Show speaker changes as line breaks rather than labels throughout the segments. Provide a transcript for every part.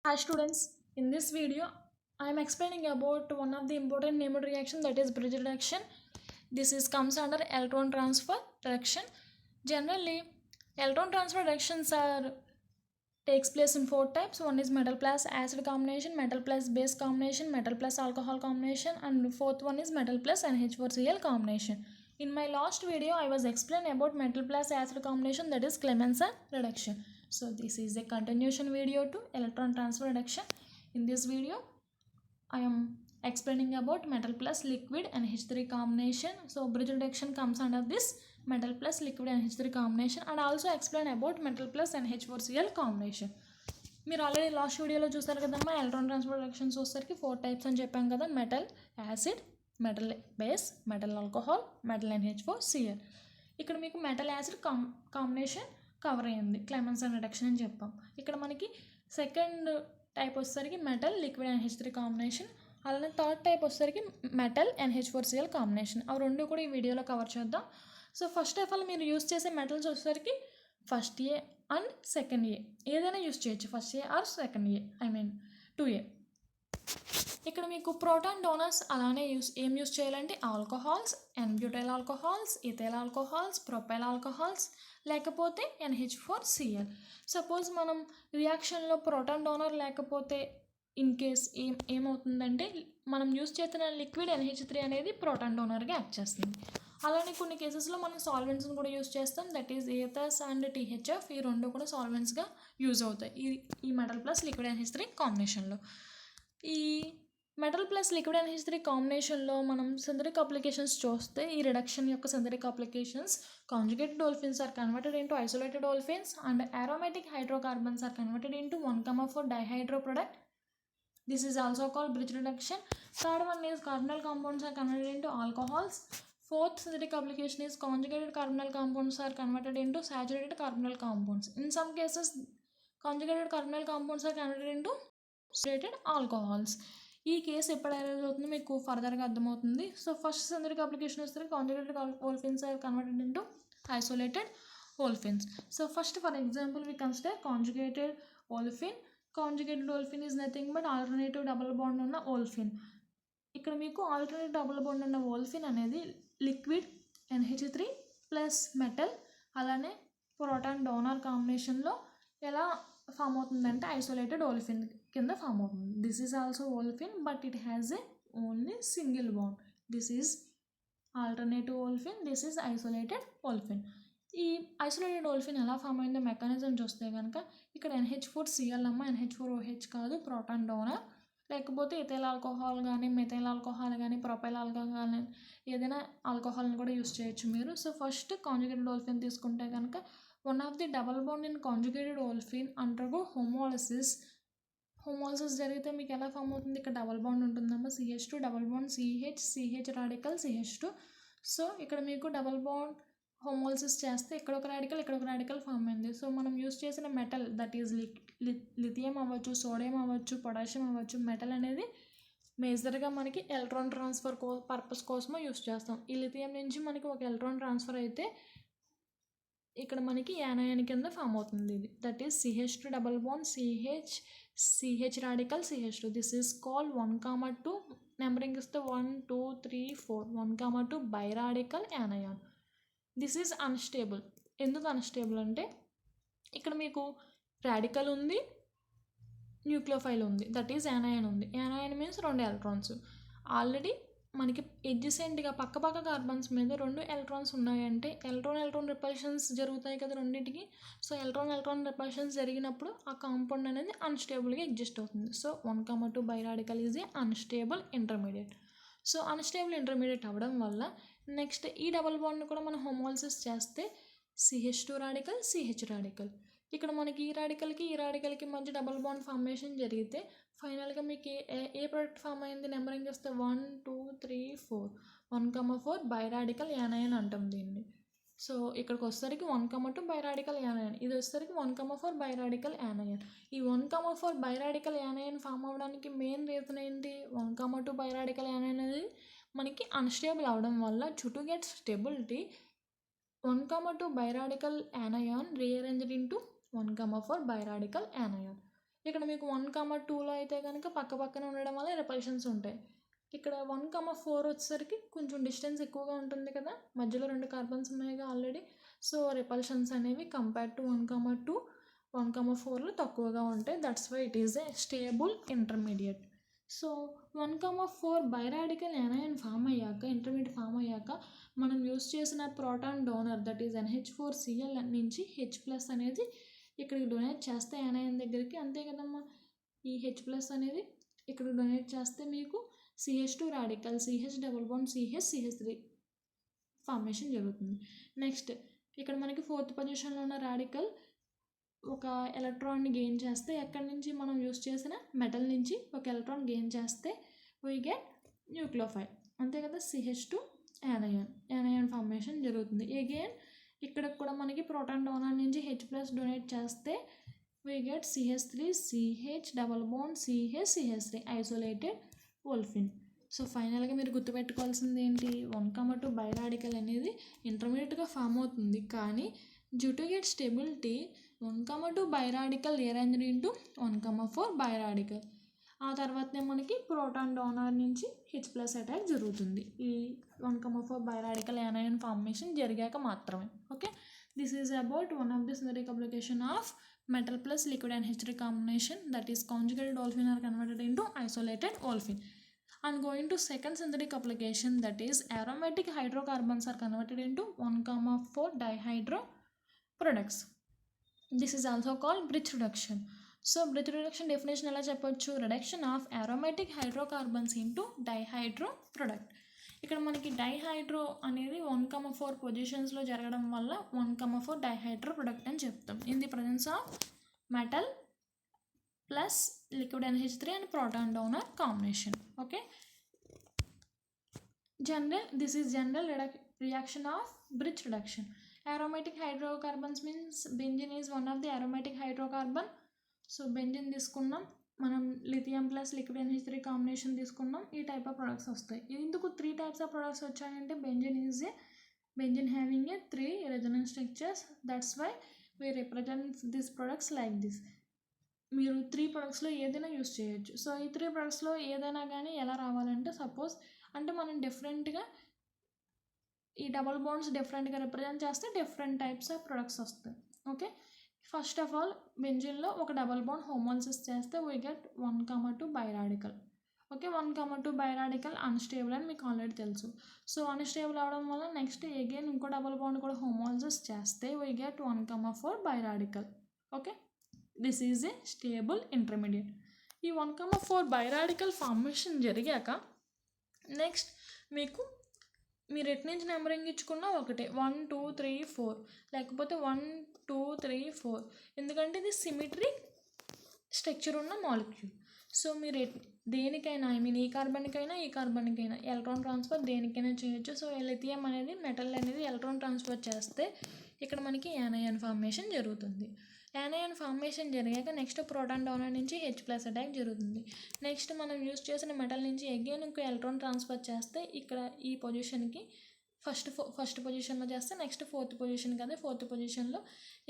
Hi students, in this video I am explaining about one of the important neighborhood reaction, that is bridge reaction. This is comes under electron transfer reaction. Generally, electron transfer reactions are takes place in four types. One is metal plus acid combination, metal plus base combination, metal plus alcohol combination, and fourth one is metal plus NH4Cl combination. In my last video I was explaining about metal plus acid combination, that is Clemmensen reduction. So this is a continuation video to electron transfer reduction. In this video I am explaining about metal plus liquid NH3 combination. So bridge reduction comes under this metal plus liquid NH3 combination, and also explain about metal plus NH4Cl combination. మీరు already last వీడియోలో చూసారు కదమ్మా, electron transfer reactions వచ్చేసరికి 4 types అని చెప్పాం కదా. Metal acid, metal base, metal alcohol, metal NH4Cl. ఇక్కడ మీకు మెటల్ యాసిడ్ కాంబినేషన్ కవర్ అయ్యింది, క్లెమెన్సన్ రిడక్షన్ అని చెప్పాం. ఇక్కడ మనకి సెకండ్ టైప్ వచ్చేసరికి మెటల్ లిక్విడ్ NH3 కాంబినేషన్, అలానే థర్డ్ టైప్ వచ్చేసరికి మెటల్ NH4Cl కాంబినేషన్. అవి రెండు కూడా ఈ వీడియోలో కవర్ చేద్దాం. సో ఫస్ట్ ఆఫ్ ఆల్ మీరు యూస్ చేసే మెటల్స్ వచ్చేసరికి first A and second A ఏదైనా యూస్ చేయొచ్చు, first A or second A, I mean 2A. ఇక్కడ మీకు ప్రోటాన్ డోనర్స్ అలానే ఏం యూస్ చేయాలంటే alcohols, n butyl alcohols, ethyl alcohols, propyl alcohols, లేకపోతే NH4Cl. సపోజ్ మనం రియాక్షన్లో ప్రోటాన్ డోనర్ లేకపోతే ఇన్ కేస్ ఏమవుతుందంటే మనం యూస్ చేస్తున్న లిక్విడ్ NH3 అనేది ప్రోటాన్ డోనర్గా యాక్ట్ చేస్తుంది. అలానే కొన్ని కేసెస్లో మనం సాల్వెంట్స్ని కూడా యూస్ చేస్తాం, దట్ ఈస్ ఏథర్స్ అండ్ THF. ఈ రెండు కూడా సాల్వెంట్స్గా యూజ్ అవుతాయి ఈ మెటల్ ప్లస్ లిక్విడ్ NH3 కాంబినేషన్లో. ఈ మెటల్ ప్లస్ లిక్విడ్ NH3 కాంబినేషన్లో మనం సింథటిక్ అప్లికేషన్స్ చూస్తే ఈ రిడక్షన్ యొక్క synthetic applications, conjugated olefins are converted into isolated olefins and aromatic hydrocarbons are converted into 1,4 dihydro product. This is also called bridge reduction. Third one is carbonyl compounds are converted into alcohols. Fourth synthetic application is conjugated carbonyl compounds are converted into saturated carbonyl compounds. In some cases, conjugated carbonyl compounds are converted into saturated alcohols. ఈ case ఎప్పుడు arise అవుతుందో మీకు ఫర్దర్గా అర్థమవుతుంది. So first synthetic application వస్తే conjugated olefins are converted into isolated olefins. So first, for example, we consider conjugated olefin. Conjugated olefin is nothing but alternative double bond ఉన్న olefin. ఇక్కడ మీకు ఆల్టర్నేటివ్ డబుల్ బాండ్ ఉన్న olefin అనేది liquid NH3 plus metal అలానే proton donor కాంబినేషన్లో ఎలా form అవుతుందంటే isolated olefin కింద ఫామ్ అవుతుంది. This is also olefin but it has a only single bond. This is alternative olefin, this is isolated olefin. ఈ isolated ఓల్ఫిన్ ఎలా form అయిందో mechanism చూస్తే కనుక ఇక్కడ NH4Cl అమ్మ, NH4OH కాదు, ప్రోటాన్ డోనర్. లేకపోతే ఇథైల్ ఆల్కహాల్ కానీ, మెథైల్ ఆల్కహాల్ కానీ, ప్రొపైల్ ఆల్కహాల్ కానీ, ఏదైనా ఆల్కహాల్ని కూడా యూస్ చేయొచ్చు మీరు. సో ఫస్ట్ కాంజుగేటెడ్ ఓల్ఫిన్ తీసుకుంటే కనుక one of the double bond in conjugated olefin undergo homolysis. Homolysis జరిగితే మీకు ఎలా ఫామ్ అవుతుంది, ఇక్కడ డబల్ బాండ్ ఉంటుందమ్మా, CH2 double bond CH radical CH2. So ఇక్కడ మీకు డబల్ బాండ్ హోమోలిసిస్ చేస్తే ఇక్కడ ఒక రాడికల్ ఫామ్ అయింది. సో మనం యూస్ చేసిన మెటల్, దట్ ఈజ్ లిథియం అవ్వచ్చు, సోడియం అవ్వచ్చు, పొటాషియం అవ్వచ్చు, మెటల్ అనేది మేజర్గా మనకి ఎలక్ట్రాన్ ట్రాన్స్ఫర్ పర్పస్ కోసమో యూస్ చేస్తాం. ఈ లిథియం నుంచి మనకి ఒక ఎలక్ట్రాన్ ట్రాన్స్ఫర్ అయితే ఇక్కడ మనకి యానయాన్ కింద ఫామ్ అవుతుంది ఇది, that is CH2 double bond CH radical CH2. This is called 1,2, numbering ఇస్తే 1 2 3 4, 1,2 బైరాడికల్ యానయాన్. This is unstable. ఎందుకు అన్స్టేబుల్ అంటే ఇక్కడ మీకు రాడికల్ ఉంది, న్యూక్లియోఫైల్ ఉంది, దట్ ఈజ్ యానయాన్ ఉంది. యానయాన్ మీన్స్ 2 ఎలక్ట్రాన్స్. ఆల్రెడీ మనకి ఎడ్జసెంట్గా పక్క కార్బన్స్ మీద 2 ఎలక్ట్రాన్స్ ఉన్నాయంటే ఎలక్ట్రాన్ రిపల్షన్స్ జరుగుతాయి కదా రెండింటికి. సో ఎలక్ట్రాన్ రిపల్షన్స్ జరిగినప్పుడు ఆ కాంపౌండ్ అనేది అన్స్టేబుల్గా ఎగ్జిస్ట్ అవుతుంది. So 1,2 biradical is a unstable intermediate. So unstable intermediate అవ్వడం వల్ల నెక్స్ట్ ఈ డబల్ బాండ్ని కూడా మనం హోమోలిసిస్ చేస్తే CH2 రాడికల్ CH రాడికల్. ఇక్కడ మనకి ఈ రాడికల్కి మధ్య డబల్ బాండ్ ఫార్మేషన్ జరిగితే ఫైనల్గా మీకు ఏ ప్రోడక్ట్ ఫామ్ అయింది, నెంబరింగ్ వస్తే 1 2 3 4, 1,4 బైరాడికల్ యానయాన్ అంటాం దీన్ని. సో ఇక్కడికి వచ్చేసరికి 1,2 బైరాడికల్ యానయాన్, ఇది వచ్చేసరికి 1,4 బైరాడికల్ యానయాన్. ఈ 1,4 బైరాడికల్ యానయాన్ ఫామ్ అవ్వడానికి మెయిన్ రీజన్ ఏంటి, 1,2 బైరాడికల్ యానయాన్ అనేది మనకి అన్స్టేబుల్ అవడం వల్ల to get stability 1,2 biradical యానయాన్ rearranged into 1,4 biradical యానయాన్. ఇక్కడ మీకు 1,2లో అయితే కనుక పక్క పక్కన ఉండడం వల్ల రిపల్షన్స్ ఉంటాయి. ఇక్కడ 1,4 వచ్చేసరికి కొంచెం డిస్టెన్స్ ఎక్కువగా ఉంటుంది కదా, మధ్యలో 2 కార్బన్స్ ఉన్నాయిగా ఆల్రెడీ. సో రిపల్షన్స్ అనేవి కంపేర్ టు 1,2 1,4లో తక్కువగా ఉంటాయి. That's why it is a stable intermediate. So 1,4 biradical anion form అయ్యాక, ఇంటర్మీడియట్ ఫామ్ అయ్యాక మనం యూస్ చేసిన proton donor that is NH4Cl నుంచి H+ అనేది ఇక్కడికి డొనేట్ చేస్తే యానయాన్ దగ్గరికి, అంతే కదమ్మా. ఈ H+ అనేది ఇక్కడ డొనేట్ చేస్తే మీకు CH2 radical CH double bond CH3 formation జరుగుతుంది. నెక్స్ట్ ఇక్కడ మనకి 4th పొజిషన్లో ఉన్న రాడికల్ ఒక ఎలక్ట్రాన్ని గెయిన్ చేస్తే, ఎక్కడి నుంచి మనం యూస్ చేసిన మెటల్ నుంచి ఒక ఎలక్ట్రాన్ గెయిన్ చేస్తే వీ గెట్ న్యూక్లియోఫైల్, అంతే కదా. CH2 యానయాన్ ఫార్మేషన్ జరుగుతుంది. అగైన్ ఇక్కడ కూడా మనకి ప్రోటాన్ డోనర్ నుంచి H+ డొనేట్ చేస్తే we get CH3 CH double bond CH3 isolated olefin. So ఫైనల్గా మీరు గుర్తుపెట్టుకోవాల్సింది ఏంటి, 1,2 బైరాడికల్ అనేది ఇంటర్మీడియట్గా ఫామ్ అవుతుంది, కానీ due to get stability 1,2 biradical rearranged into 1,4 biradical. ఆ తర్వాతనే మనకి ప్రోటాన్ డోనర్ నుంచి H+ అటాక్ జరుగుతుంది ఈ 1,4 బైరాడికల్ యానయాన్ ఫార్మేషన్ జరిగాక మాత్రమే. Okay, this is about one of the synthetic application of metal plus liquid and H3 combination, that is conjugated olefin are converted into isolated olefin. And going to second synthetic application, that is aromatic hydrocarbons are converted into 1,4 dihydro products. This is also called bridge reduction. So bridge reduction definition ఎలా చెప్పొచ్చు, reduction of aromatic hydrocarbons into dihydro product. ఇక్కడ మనకి dihydro అనేది 1,4 పొజిషన్స్లో జరగడం వల్ల 1,4 dihydro product అని చెప్తాం. In the presence of metal plus liquid NH3 and proton donor combination. Okay, this is general reaction of bridge reduction. Aromatic hydrocarbons means benzene is one of the aromatic hydrocarbon. So benzene తీసుకున్నాం మనం, lithium plus liquid NH3 combination తీసుకున్నాం, ఈ type of products వస్తాయి. ఎందుకు 3 types of products వచ్చాయంటే benzene having a 3 resonance structures, that's why we represent this products like this. మీరు 3 ప్రొడక్ట్స్లో ఏదైనా use చేయొచ్చు. సో ఈ 3 ప్రొడక్ట్స్లో ఏదైనా కానీ ఎలా రావాలంటే, సపోజ్ అంటే మనం డిఫరెంట్గా ఈ డబుల్ బాండ్స్ డిఫరెంట్గా రిప్రజెంట్ చేస్తే డిఫరెంట్ టైప్స్ ఆఫ్ ప్రొడక్ట్స్ వస్తాయి. ఓకే, ఫస్ట్ ఆఫ్ ఆల్ బెంజిన్లో ఒక డబల్ బాండ్ హోమోలిసిస్ చేస్తే we get 1,2 biradical. Okay, 1,2 biradical unstable అని మీకు ఆల్రెడీ తెలుసు. సో అన్స్టేబుల్ అవడం వల్ల నెక్స్ట్ అగైన్ ఇంకో డబల్ బాండ్ కూడా హోమోలిసిస్ చేస్తే we get 1,4 biradical. Okay, this is a stable intermediate. ఈ 1,4 బైరాడికల్ ఫార్మేషన్ జరిగాక నెక్స్ట్ మీరు ఎటు నుంచి నెంబరింగ్ ఇచ్చుకున్నా ఒకటే 1 2 3 4, లేకపోతే 1 2 3 4, ఎందుకంటే ఇది సిమెట్రిక్ స్ట్రక్చర్ ఉన్న మాలిక్యూల్. సో మీరు దేనికైనా ఈ కార్బన్కైనా ఈ కార్బన్కైనా ఎలక్ట్రాన్ ట్రాన్స్ఫర్ దేనికైనా చేయొచ్చు. సో లిథియం అనేది మెటల్ అనేది ఎలక్ట్రాన్ ట్రాన్స్ఫర్ చేస్తే ఇక్కడ మనకి యానయాన్ ఫార్మేషన్ జరుగుతుంది. యానయాన్ ఫార్మేషన్ జరిగాక నెక్స్ట్ ప్రోటాన్ డోనర్ నుంచి H+ అటాక్ జరుగుతుంది. నెక్స్ట్ మనం యూస్ చేసిన మెటల్ నుంచి అగైన్ ఇంకో ఎలక్ట్రాన్ ట్రాన్స్ఫర్ చేస్తే ఇక్కడ ఈ పొజిషన్కి ఫస్ట్ పొజిషన్లో చేస్తే నెక్స్ట్ 4th పొజిషన్ కదా, 4th పొజిషన్లో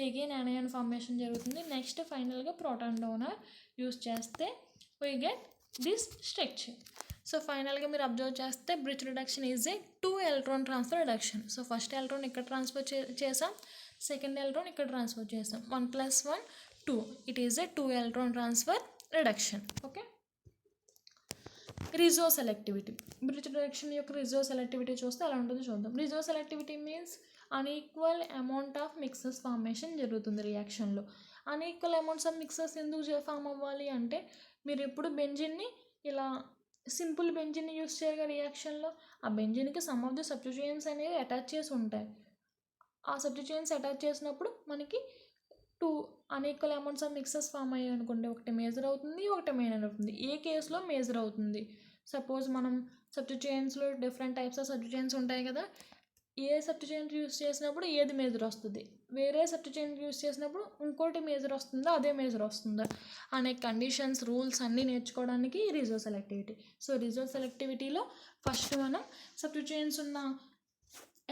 అగైన్ యానయాన్ ఫార్మేషన్ జరుగుతుంది. నెక్స్ట్ ఫైనల్గా ప్రోటాన్ డోనర్ యూస్ చేస్తే we get this structure. So ఫైనల్గా మీరు అబ్జర్వ్ చేస్తే Birch reduction is a 2 electron transfer reduction. So first electron ఇక్కడ ట్రాన్స్ఫర్ చేసాం, సెకండ్ ఎలక్ట్రాన్ ఇక్కడ ట్రాన్స్ఫర్ చేసాం, 1 + 1 2. It is a 2 electron transfer reduction. Okay, regioselectivity. Birch reduction యొక్క regioselectivity చూస్తే ఎలా ఉంటుందో చూద్దాం. Regioselectivity means unequal amount of mixes formation జరుగుతుంది రియాక్షన్లో. అన్ఈక్వల్ అమౌంట్స్ ఆఫ్ మిక్సెస్ ఎందుకు ఫామ్ అవ్వాలి అంటే, మీరు ఎప్పుడు బెంజిన్ని ఇలా సింపుల్ బెంజిన్ని యూస్ చేయగా రియాక్షన్లో ఆ బెంజిన్కి సమ్ ఆఫ్ ది సబ్స్టిట్యూయెంట్స్ అనేవి అటాచ్ చేసి ఉంటాయి. ఆ సబ్స్టిట్యూయెంట్స్ అటాచ్ చేసినప్పుడు మనకి 2 unequal amounts of mixes form అయ్యాయి అనుకోండి, ఒకటి మేజర్ అవుతుంది, ఒకటి మైనర్ అవుతుంది. ఏ కేసులో మేజర్ అవుతుంది, సపోజ్ మనం సబ్స్టిట్యూయెంట్స్లో డిఫరెంట్ టైప్స్ ఆఫ్ సబ్స్టిట్యూయెంట్స్ ఉంటాయి కదా, ఏ సబ్స్టిట్యూయెంట్ యూస్ చేసినప్పుడు ఏది మేజర్ వస్తుంది, వేరే సబ్స్టిట్యూయెంట్ యూస్ చేసినప్పుడు ఇంకోటి మేజర్ వస్తుందా అదే మేజర్ వస్తుందా అనే కండిషన్స్ రూల్స్ అన్నీ నేర్చుకోవడానికి రిజో సెలెక్టివిటీ. సో రిజో సెలెక్టివిటీలో ఫస్ట్ మనం సబ్స్టిట్యూయెంట్స్ ఉన్న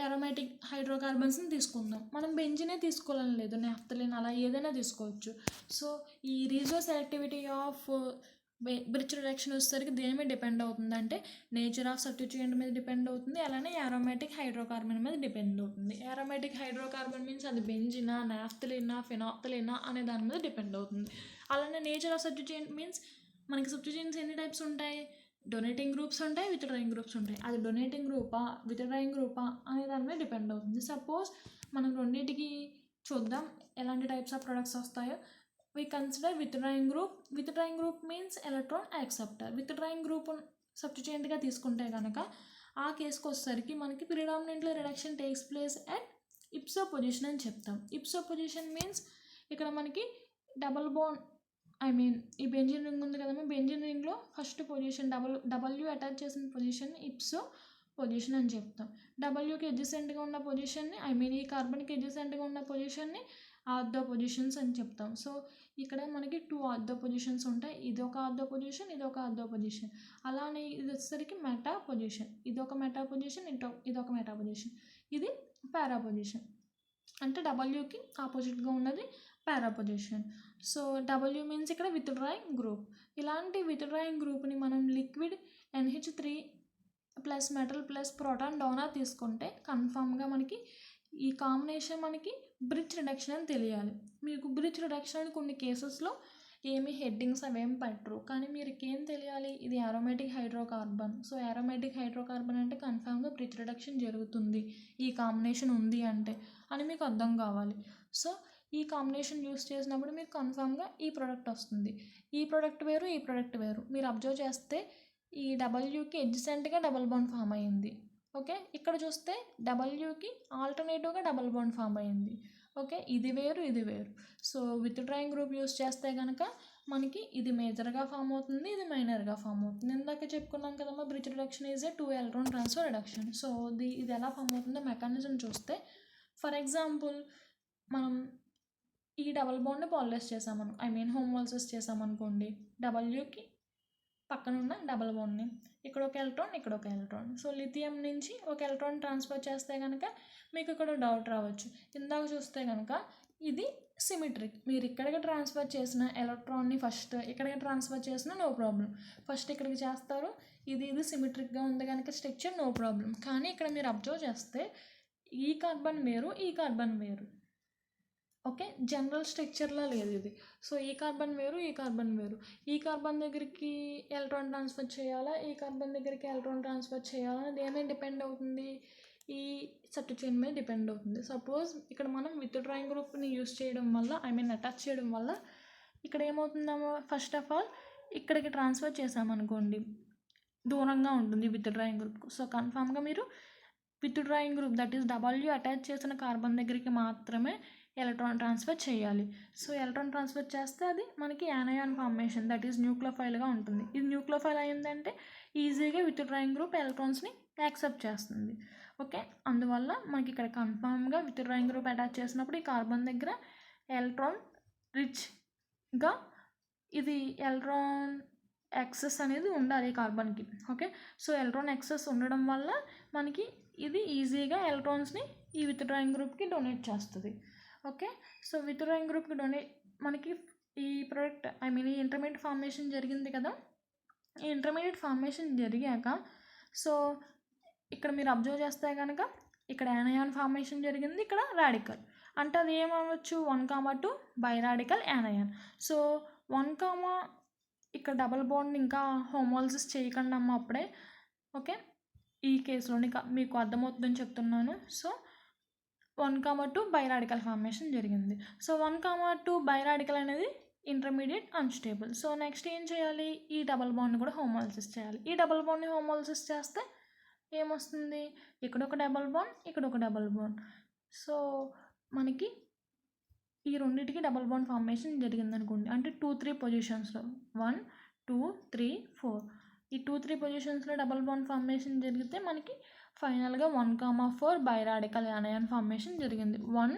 అరోమాటిక్ హైడ్రోకార్బన్స్ని తీసుకుందాం. మనం బెంజినే తీసుకోవాలని లేదు, నాఫ్థలిన్ అలా ఏదైనా తీసుకోవచ్చు. సో ఈ రీజో సెలెక్టివిటీ ఆఫ్ బ్రిడ్జ్ రిడక్షన్ వచ్చేసరికి దేని మీద డిపెండ్ అవుతుంది అంటే నేచర్ ఆఫ్ సబ్స్టిట్యూయెంట్ మీద డిపెండ్ అవుతుంది, అలానే అరోమాటిక్ హైడ్రోకార్బన్ మీద డిపెండ్ అవుతుంది. అరోమాటిక్ హైడ్రోకార్బన్ మీన్స్ అది బెంజినా, నాఫ్థలినా, ఫినాప్థలినా అనే దాని మీద డిపెండ్ అవుతుంది. అలానే నేచర్ ఆఫ్ సబ్స్టిట్యూయెంట్ మీన్స్ మనకి సబ్స్టిట్యూయెంట్స్ ఎన్ని టైప్స్ ఉంటాయి, డొనేటింగ్ గ్రూప్స్ ఉంటాయి, విత్డ్రాయింగ్ గ్రూప్స్ ఉంటాయి. అది డొనేటింగ్ గ్రూపా విత్డ్రాయింగ్ గ్రూపా అనే దాని మీద డిపెండ్ అవుతుంది. సపోజ్ మనం రెండింటికి చూద్దాం ఎలాంటి టైప్స్ ఆఫ్ ప్రొడక్ట్స్ వస్తాయో. we consider withdrawing group means electron acceptor. withdrawing group సబ్స్టిట్యూయెంట్గా తీసుకుంటే కనుక ఆ కేసుకు వచ్చేసరికి మనకి predominantly reduction takes place at ipso position అని చెప్తాం. ఇప్సో పొజిషన్ మీన్స్ ఇక్కడ మనకి డబుల్ బాండ్ ఈ బెంజిన్ రింగ్ ఉంది కదమ్మా, బెంజిన్ రింగ్లో ఫస్ట్ పొజిషన్ డబ్ల్యూ అటాచ్ చేసిన పొజిషన్ ఇప్సో పొజిషన్ అని చెప్తాం. డబ్ల్యూకి ఎడ్జసెంట్గా ఉన్న పొజిషన్ని ఈ కార్బన్కి ఎడ్జసెంట్గా ఉన్న పొజిషన్ని ఆర్థో పొజిషన్స్ అని చెప్తాం. సో ఇక్కడ మనకి 2 ఆర్థో పొజిషన్స్ ఉంటాయి, ఇది ఒక ఆర్థో పొజిషన్, ఇది ఒక ఆర్థో పొజిషన్. అలానే ఇది వచ్చేసరికి మెటా పొజిషన్, ఇది ఒక మెటా పొజిషన్, ఇది ఒక మెటా పొజిషన్, ఇది పారా పొజిషన్. అంటే డబ్ల్యూకి ఆపోజిట్గా ఉన్నది para position. So W means ఇక్కడ విత్డ్రాయింగ్ గ్రూప్. ఇలాంటి విత్డ్రాయింగ్ గ్రూప్ని మనం liquid NH3 plus metal plus proton donor తీసుకుంటే కన్ఫామ్గా మనకి ఈ కాంబినేషన్ మనకి బ్రిడ్జ్ రిడక్షన్ అని తెలియాలి. మీకు బ్రిడ్జ్ రిడక్షన్ అని కొన్ని కేసెస్లో ఏమి హెడ్డింగ్స్ అవేం పెట్టరు, కానీ మీరు ఏం తెలియాలి, ఇది aromatic hydrocarbon. So aromatic hydrocarbon అంటే కన్ఫామ్గా బ్రిడ్జ్ రిడక్షన్ జరుగుతుంది ఈ కాంబినేషన్ ఉంది అంటే అని మీకు అర్థం కావాలి. సో ఈ కాంబినేషన్ యూస్ చేసినప్పుడు మీకు కన్ఫామ్గా ఈ ప్రోడక్ట్ వస్తుంది. ఈ ప్రోడక్ట్ వేరు, ఈ ప్రోడక్ట్ వేరు. మీరు అబ్జర్వ్ చేస్తే ఈ డబ్ల్యూకి ఎడ్జసెంట్గా డబుల్ బాండ్ ఫామ్ అయ్యింది. ఓకే, ఇక్కడ చూస్తే డబ్ల్యూకి ఆల్టర్నేటివ్గా డబుల్ బాండ్ ఫామ్ అయ్యింది. ఓకే, ఇది వేరు, ఇది వేరు. సో విత్డ్రాయింగ్ గ్రూప్ యూస్ చేస్తే కనుక మనకి ఇది మేజర్గా ఫామ్ అవుతుంది, ఇది మైనర్గా ఫామ్ అవుతుంది. ఇందాక చెప్పుకున్నాం కదమ్మా, bridge reduction is a 2 electron transfer reduction. So ఇది ఎలా ఫామ్ అవుతుందో మెకానిజం చూస్తే, ఫర్ ఎగ్జాంపుల్ మనం ఈ డబుల్ బాండ్ని పాలిష్ చేసామను హోమోలైసిస్ చేసామనుకోండి, డబ్ల్యూకి పక్కన ఉన్న డబుల్ బాండ్ని ఇక్కడ ఒక ఎలక్ట్రాన్, ఇక్కడ ఒక ఎలక్ట్రాన్. సో లిథియం నుంచి ఒక ఎలక్ట్రాన్ ట్రాన్స్ఫర్ చేస్తే కనుక మీకు ఇక్కడ డౌట్ రావచ్చు. ఇందాక చూస్తే కనుక ఇది సిమెట్రిక్. మీరు ఇక్కడికి ట్రాన్స్ఫర్ చేసిన ఎలక్ట్రాన్ని ఫస్ట్ ఇక్కడికి ట్రాన్స్ఫర్ చేసిన నో ప్రాబ్లం, ఫస్ట్ ఇక్కడికి చేస్తారు. ఇది సిమెట్రిక్గా ఉంది కనుక స్ట్రక్చర్ నో ప్రాబ్లం. కానీ ఇక్కడ మీరు అబ్జర్వ్ చేస్తే ఈ కార్బన్ వేరు, ఈ కార్బన్ వేరు. ఓకే, జనరల్ స్ట్రక్చర్లో లేదు ఇది. సో ఈ కార్బన్ వేరు, ఈ కార్బన్ వేరు. ఈ కార్బన్ దగ్గరికి ఎలక్ట్రాన్ ట్రాన్స్ఫర్ చేయాలా, ఈ కార్బన్ దగ్గరికి ఎలక్ట్రాన్ ట్రాన్స్ఫర్ చేయాలా అనేది ఏమేమి డిపెండ్ అవుతుంది, ఈ సబ్స్టిట్యూయెంట్ మీద డిపెండ్ అవుతుంది. సపోజ్ ఇక్కడ మనం విత్డ్రాయింగ్ గ్రూప్ని యూస్ చేయడం వల్ల అటాచ్ చేయడం వల్ల ఇక్కడ ఏమవుతుందమ్మా, ఫస్ట్ ఆఫ్ ఆల్ ఇక్కడికి ట్రాన్స్ఫర్ చేసామనుకోండి దూరంగా ఉంటుంది విత్డ్రాయింగ్ గ్రూప్. సో కన్ఫామ్గా మీరు withdrawing group that is W attach చేసిన కార్బన్ దగ్గరికి మాత్రమే ఎలక్ట్రాన్ ట్రాన్స్ఫర్ చేయాలి. సో ఎలక్ట్రాన్ ట్రాన్స్ఫర్ చేస్తే అది మనకి యానయాన్ ఫార్మేషన్ దట్ ఈస్ న్యూక్లియోఫైల్గా ఉంటుంది. ఇది న్యూక్లియోఫైల్ అయిందంటే ఈజీగా విత్డ్రాయింగ్ గ్రూప్ ఎలక్ట్రాన్స్ని యాక్సెప్ట్ చేస్తుంది. ఓకే, అందువల్ల మనకి ఇక్కడ కన్ఫామ్గా విత్డ్రాయింగ్ గ్రూప్ అటాచ్ చేసినప్పుడు ఈ కార్బన్ దగ్గర ఎలక్ట్రాన్ రిచ్గా ఇది ఎలక్ట్రాన్ యాక్సెస్ అనేది ఉండాలి కార్బన్కి. ఓకే, సో ఎలక్ట్రాన్ యాక్సెస్ ఉండడం వల్ల మనకి ఇది ఈజీగా ఎలక్ట్రాన్స్ని ఈ విత్డ్రాయింగ్ గ్రూప్కి డొనేట్ చేస్తుంది. ఓకే, సో విత్డ్రాయింగ్ గ్రూప్కి మనకి ఈ ప్రోడక్ట్ ఈ ఇంటర్మీడియట్ ఫార్మేషన్ జరిగింది కదా. ఈ ఇంటర్మీడియట్ ఫార్మేషన్ జరిగాక సో ఇక్కడ మీరు అబ్జర్వ్ చేస్తే కనుక ఇక్కడ యానయాన్ ఫార్మేషన్ జరిగింది, ఇక్కడ రాడికల్. అంటే అది ఏమవచ్చు 1,2 బైరాడికల్ యానయాన్. సో 1, ఇక్కడ డబుల్ బాండ్ ఇంకా హోమోలైసిస్ చేయకుండా అమ్మ అప్పుడే. ఓకే, ఈ కేసులోని మీకు అర్థమవుతుందని చెప్తున్నాను. సో 1,2 బైరాడికల్ ఫార్మేషన్ జరిగింది. సో 1,2 బైరాడికల్ అనేది ఇంటర్మీడియట్ అన్స్టేబుల్. సో నెక్స్ట్ ఏం చేయాలి, ఈ డబుల్ బాండ్ని కూడా హోమోలైసిస్ చేయాలి. ఈ డబుల్ బాండ్ని హోమోలైసిస్ చేస్తే ఏమొస్తుంది, ఇక్కడ ఒక డబుల్ బాండ్, ఇక్కడ ఒక డబుల్ బాండ్. సో మనకి ఈ రెండింటికి డబుల్ బాండ్ ఫార్మేషన్ జరిగింది అనుకోండి, అంటే 2-3 పొజిషన్స్లో 1, 2, 3, 4 ఈ 2-3 పొజిషన్స్లో డబుల్ బాండ్ ఫార్మేషన్ జరిగితే మనకి ఫైనల్గా 1,4 బైరాడికల్ యానయాన్ ఫార్మేషన్ జరిగింది. 1,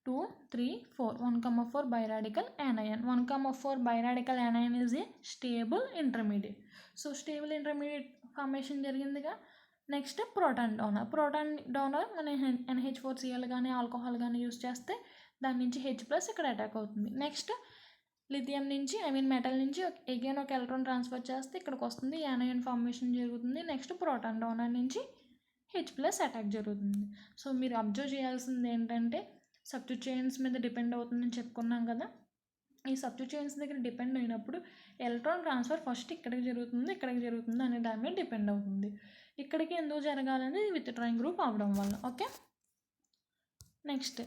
2, 3, 4 1,4 biradical anion. 1,4 biradical anion is a stable intermediate. So stable intermediate formation జరిగిందిగా. నెక్స్ట్ ప్రోటాన్ డోనర్ మన NH4Cl కానీ ఆల్కహాల్ కానీ యూస్ చేస్తే దాని నుంచి H+ ఇక్కడ అటాక్ అవుతుంది. నెక్స్ట్ లిథియం నుంచి మెటల్ నుంచి అగైన్ ఒక ఎలక్ట్రాన్ ట్రాన్స్ఫర్ చేస్తే ఇక్కడికి వస్తుంది, యానయాన్ ఫార్మేషన్ జరుగుతుంది. నెక్స్ట్ ప్రోటాన్ డోనర్ నుంచి H+ అటాక్ జరుగుతుంది. సో మీరు అబ్జర్వ్ చేయాల్సింది ఏంటంటే సబ్స్టిట్యూయెంట్స్ మీద డిపెండ్ అవుతుందని చెప్పుకున్నాం కదా. ఈ సబ్స్టిట్యూయెంట్స్ దగ్గర డిపెండ్ అయినప్పుడు ఎలక్ట్రాన్ ట్రాన్స్ఫర్ ఫస్ట్ ఇక్కడికి జరుగుతుంది అనే దాని మీద డిపెండ్ అవుతుంది. ఇక్కడికి ఎందుకు జరగాలని విత్డ్రాయింగ్ గ్రూప్ అవడం వల్ల. ఓకే, నెక్స్ట్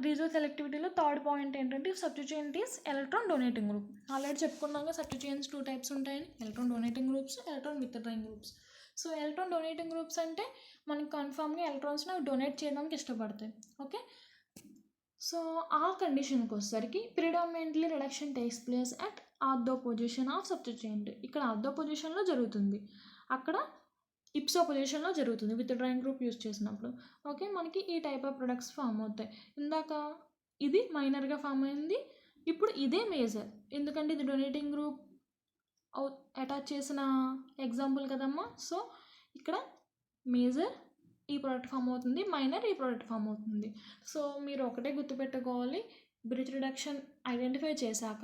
రీజో సెలెక్టివిటీలో థర్డ్ పాయింట్ ఏంటంటే substituent is electron donating group. Already చెప్పుకున్నాక సబ్స్టిట్యూయెంట్స్ 2 టైప్స్ ఉంటాయని, electron donating groups, electron withdrawing groups. So electron donating groups అంటే మనకి కన్ఫామ్గా ఎలక్ట్రాన్స్ని డొనేట్ చేయడానికి ఇష్టపడతాయి. ఓకే, సో ఆ కండిషన్కి వచ్చేసరికి predominantly reduction takes place at ortho position of substituent. ఇక్కడ ఆర్థో పొజిషన్లో జరుగుతుంది, అక్కడ ఇప్సో పొజిషన్లో జరుగుతుంది విత్డ్రాయింగ్ గ్రూప్ యూస్ చేసినప్పుడు. ఓకే, మనకి ఈ టైప్ ఆఫ్ ప్రొడక్ట్స్ ఫామ్ అవుతాయి. ఇందాక ఇది మైనర్గా ఫామ్ అయింది, ఇప్పుడు ఇదే మేజర్, ఎందుకంటే ఇది డొనేటింగ్ గ్రూప్ అటాచ్ చేసిన ఎగ్జాంపుల్ కదమ్మా. సో ఇక్కడ మేజర్ ఈ ప్రోడక్ట్ ఫామ్ అవుతుంది, మైనర్ ఈ ప్రోడక్ట్ ఫామ్ అవుతుంది. సో మీరు ఒకటే గుర్తుపెట్టుకోవాలి, బ్రిడ్జ్ రిడక్షన్ ఐడెంటిఫై చేశాక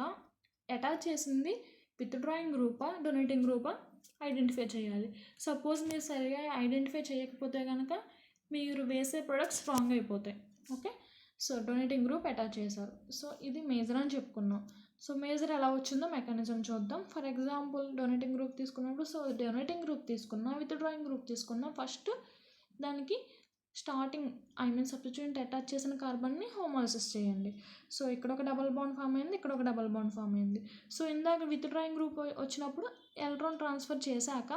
అటాచ్ చేసింది విత్డ్రాయింగ్ గ్రూపా డొనేటింగ్ గ్రూపా ఐడెంటిఫై చేయాలి. సపోజ్ మీరు సరిగా ఐడెంటిఫై చేయకపోతే కనుక మీరు వేసే ప్రొడక్ట్స్ రాంగ్ అయిపోతాయి. Okay, so donating group attach చేశారు, సో ఇది మేజర్ అని చెప్పుకున్నాం. సో మేజర్ ఎలా వచ్చిందో మెకానిజం చూద్దాం. ఫర్ ఎగ్జాంపుల్ డొనేటింగ్ గ్రూప్ తీసుకున్నప్పుడు, సో డొనేటింగ్ గ్రూప్ తీసుకున్నా విత్డ్రాయింగ్ గ్రూప్ తీసుకున్నా ఫస్ట్ దానికి స్టార్టింగ్ సబ్స్టిట్యూయెంట్ అటాచ్ చేసిన కార్బన్ని హోమోలైసిస్ చేయండి. సో ఇక్కడ ఒక డబల్ బాండ్ ఫామ్ అయింది, ఇక్కడ ఒక డబల్ బాండ్ ఫామ్ అయింది. సో ఇందాక విత్డ్రాయింగ్ గ్రూప్ వచ్చినప్పుడు ఎలక్ట్రాన్ ట్రాన్స్ఫర్ చేశాక